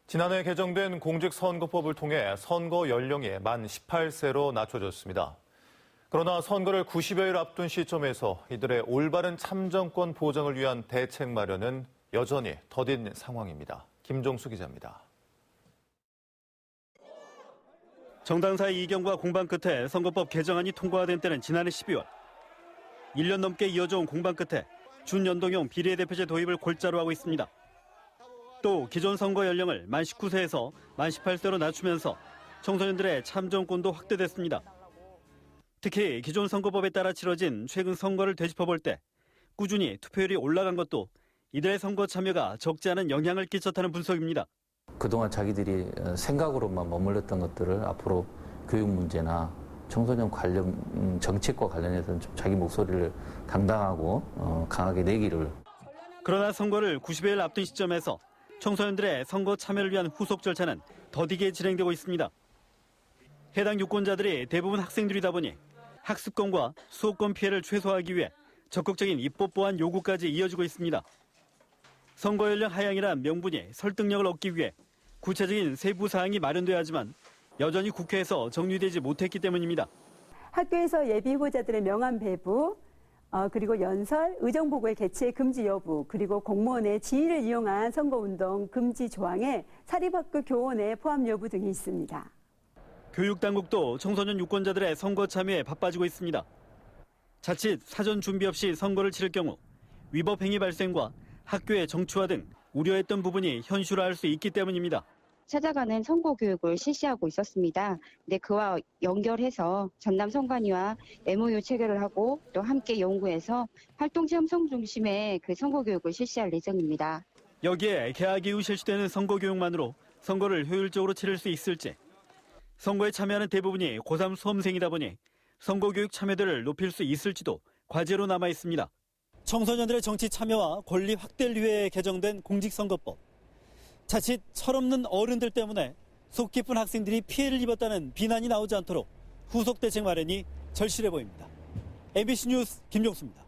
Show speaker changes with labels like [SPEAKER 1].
[SPEAKER 1] 지난해 개정된 공직선거법을 통해 선거 연령이 만 18세로 낮춰졌습니다. 그러나 선거를 90여일 앞둔 시점에서 이들의 올바른 참정권 보장을 위한 대책 마련은 여전히 더딘 상황입니다. 김종수 기자입니다.
[SPEAKER 2] 정당사의 이견과 공방 끝에 선거법 개정안이 통과된 때는 지난해 12월. 1년 넘게 이어져온 공방 끝에 준연동형 비례대표제 도입을 골자로 하고 있습니다. 또 기존 선거 연령을 만 19세에서 만 18세로 낮추면서 청소년들의 참정권도 확대됐습니다. 특히 기존 선거법에 따라 치러진 최근 선거를 되짚어볼 때 꾸준히 투표율이 올라간 것도 이들의 선거 참여가 적지 않은 영향을 끼쳤다는 분석입니다.
[SPEAKER 3] 그동안 자기들이 생각으로만 머물렀던 것들을 앞으로 교육 문제나 청소년 관련 정책과 관련해서는 좀 자기 목소리를 당당하고 강하게 내기를.
[SPEAKER 2] 그러나 선거를 90여일 앞둔 시점에서 청소년들의 선거 참여를 위한 후속 절차는 더디게 진행되고 있습니다. 해당 유권자들이 대부분 학생들이다 보니 학습권과 수업권 피해를 최소화하기 위해 적극적인 입법 보완 요구까지 이어지고 있습니다. 선거 연령 하향이란 명분이 설득력을 얻기 위해 구체적인 세부 사항이 마련돼야 하지만 여전히 국회에서 정리되지 못했기 때문입니다.
[SPEAKER 4] 학교에서 예비 후보자들의 명함 배부, 그리고 연설, 의정보고의 개최 금지 여부, 그리고 공무원의 지위를 이용한 선거운동 금지 조항에 사립학교 교원의 포함 여부 등이 있습니다.
[SPEAKER 2] 교육당국도 청소년 유권자들의 선거 참여에 바빠지고 있습니다. 자칫 사전 준비 없이 선거를 치를 경우 위법 행위 발생과 학교의 정치화 등 우려했던 부분이 현실화할 수 있기 때문입니다.
[SPEAKER 5] 찾아가는 선거 교육을 실시하고 있었습니다. 근데 그와 연결해서 전남 선관위와 MOU 체결을 하고 또 함께 연구해서 활동체험성 중심의 그 선거 교육을 실시할 예정입니다.
[SPEAKER 2] 여기에 개학 이후 실시되는 선거 교육만으로 선거를 효율적으로 치를 수 있을지, 선거에 참여하는 대부분이 고3 수험생이다 보니 선거 교육 참여도를 높일 수 있을지도 과제로 남아 있습니다. 청소년들의 정치 참여와 권리 확대를 위해 개정된 공직선거법. 자칫 철없는 어른들 때문에 속 깊은 학생들이 피해를 입었다는 비난이 나오지 않도록 후속 대책 마련이 절실해 보입니다. MBC 뉴스 김종수입니다.